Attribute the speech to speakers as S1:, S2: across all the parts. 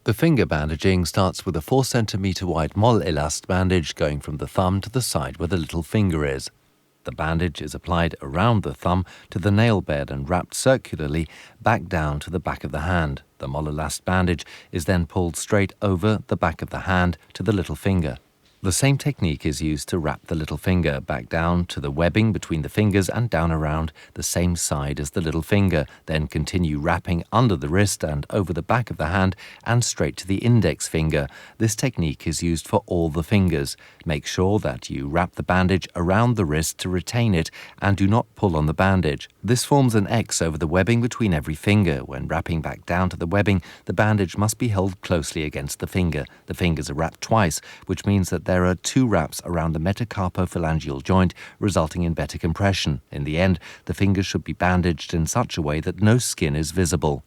S1: The finger bandaging starts with a 4 cm wide moll-elast bandage going from the thumb to the side where the little finger is. The bandage is applied around the thumb to the nail bed and wrapped circularly back down to the back of the hand. The moll-elast bandage is then pulled straight over the back of the hand to the little finger. The same technique is used to wrap the little finger back down to the webbing between the fingers and down around the same side as the little finger. Then continue wrapping under the wrist and over the back of the hand and straight to the index finger. This technique is used for all the fingers. Make sure that you wrap the bandage around the wrist to retain it and do not pull on the bandage. This forms an X over the webbing between every finger. When wrapping back down to the webbing, the bandage must be held closely against the finger. The fingers are wrapped twice, which means that there are 2 wraps around the metacarpophalangeal joint, resulting in better compression. In the end, the fingers should be bandaged in such a way that no skin is visible.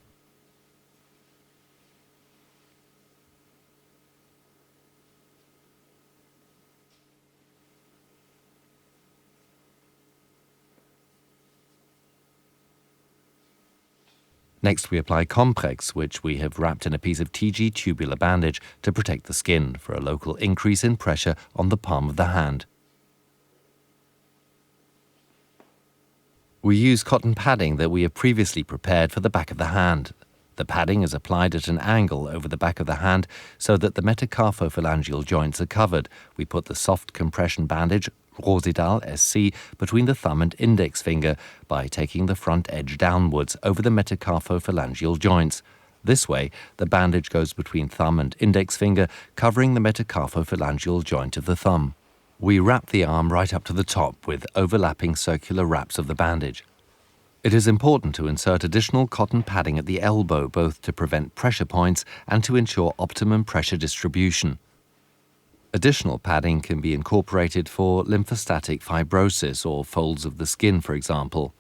S1: Next, we apply comprex, which we have wrapped in a piece of TG tubular bandage to protect the skin for a local increase in pressure on the palm of the hand. We use cotton padding that we have previously prepared for the back of the hand. The padding is applied at an angle over the back of the hand so that the metacarpophalangeal joints are covered. We put the soft compression bandage Rosidal SC between the thumb and index finger by taking the front edge downwards over the metacarpophalangeal joints. This way, the bandage goes between thumb and index finger, covering the metacarpophalangeal joint of the thumb. We wrap the arm right up to the top with overlapping circular wraps of the bandage. It is important to insert additional cotton padding at the elbow, both to prevent pressure points and to ensure optimum pressure distribution. Additional padding can be incorporated for lymphostatic fibrosis or folds of the skin, for example.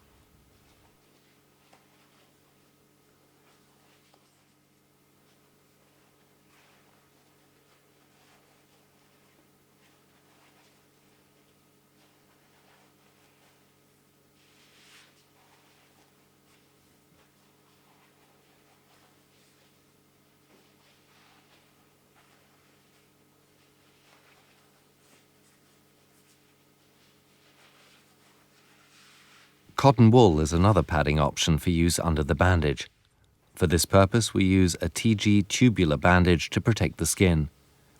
S1: Cotton wool is another padding option for use under the bandage. For this purpose, we use a TG tubular bandage to protect the skin.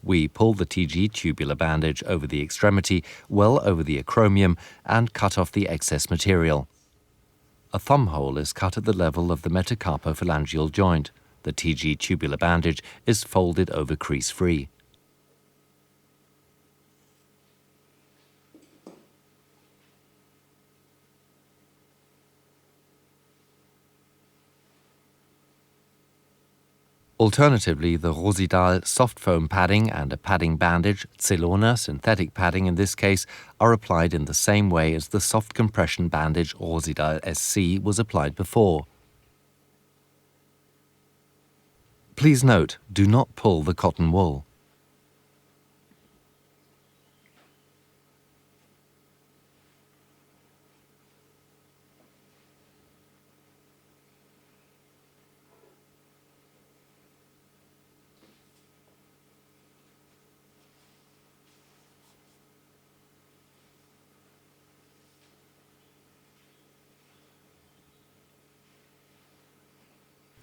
S1: We pull the TG tubular bandage over the extremity, well over the acromion, and cut off the excess material. A thumb hole is cut at the level of the metacarpophalangeal joint. The TG tubular bandage is folded over crease-free. Alternatively, the Rosidal soft foam padding and a padding bandage, Celona synthetic padding in this case, are applied in the same way as the soft compression bandage Rosidal SC was applied before. Please note, do not pull the cotton wool.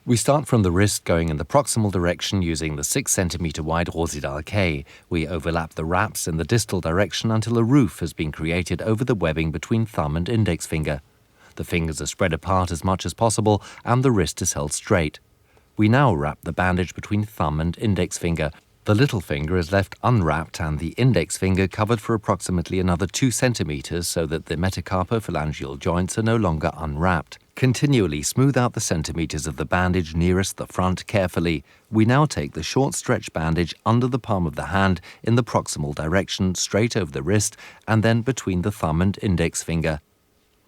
S1: We start from the wrist going in the proximal direction using the 6 cm wide Rosidal K. We overlap the wraps in the distal direction until a roof has been created over the webbing between thumb and index finger. The fingers are spread apart as much as possible and the wrist is held straight. We now wrap the bandage between thumb and index finger. The little finger is left unwrapped and the index finger covered for approximately another 2 centimeters so that the metacarpophalangeal joints are no longer unwrapped. Continually smooth out the centimeters of the bandage nearest the front carefully. We now take the short stretch bandage under the palm of the hand in the proximal direction straight over the wrist and then between the thumb and index finger.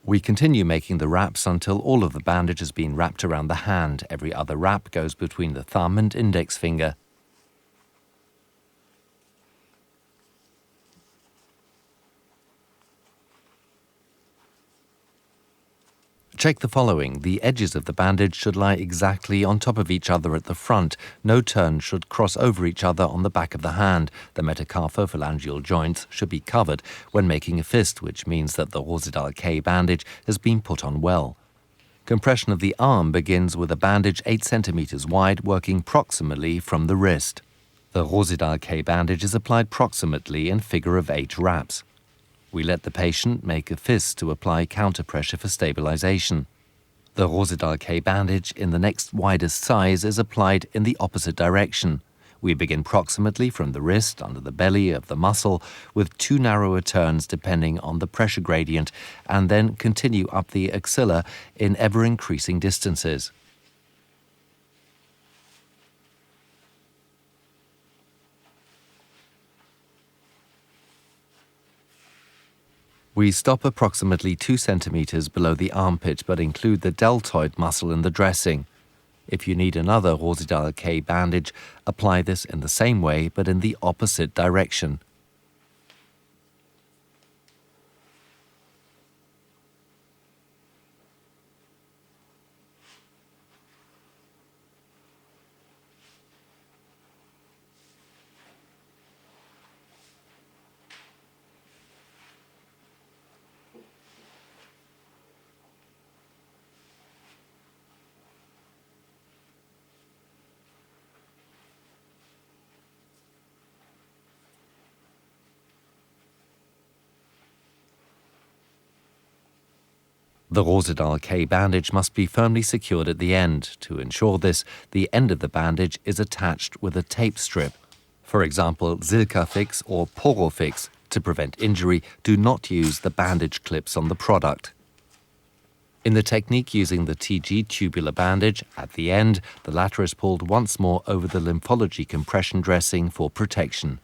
S1: We continue making the wraps until all of the bandage has been wrapped around the hand. Every other wrap goes between the thumb and index finger. Check the following. The edges of the bandage should lie exactly on top of each other at the front. No turns should cross over each other on the back of the hand. The metacarpophalangeal joints should be covered when making a fist, which means that the Rosedal K bandage has been put on well. Compression of the arm begins with a bandage 8 centimeters wide, working proximally from the wrist. The Rosedal K bandage is applied proximately in figure of 8 wraps. We let the patient make a fist to apply counterpressure for stabilization. The Rosedal K bandage in the next widest size is applied in the opposite direction. We begin proximately from the wrist under the belly of the muscle with 2 narrower turns depending on the pressure gradient, and then continue up the axilla in ever-increasing distances. We stop approximately 2 centimeters below the armpit but include the deltoid muscle in the dressing. If you need another Rosedal K bandage, apply this in the same way but in the opposite direction. The Rosedal K bandage must be firmly secured at the end. To ensure this, the end of the bandage is attached with a tape strip. For example, Silkafix or Porofix. To prevent injury, do not use the bandage clips on the product. In the technique using the TG tubular bandage, at the end, the latter is pulled once more over the Lymphology compression dressing for protection.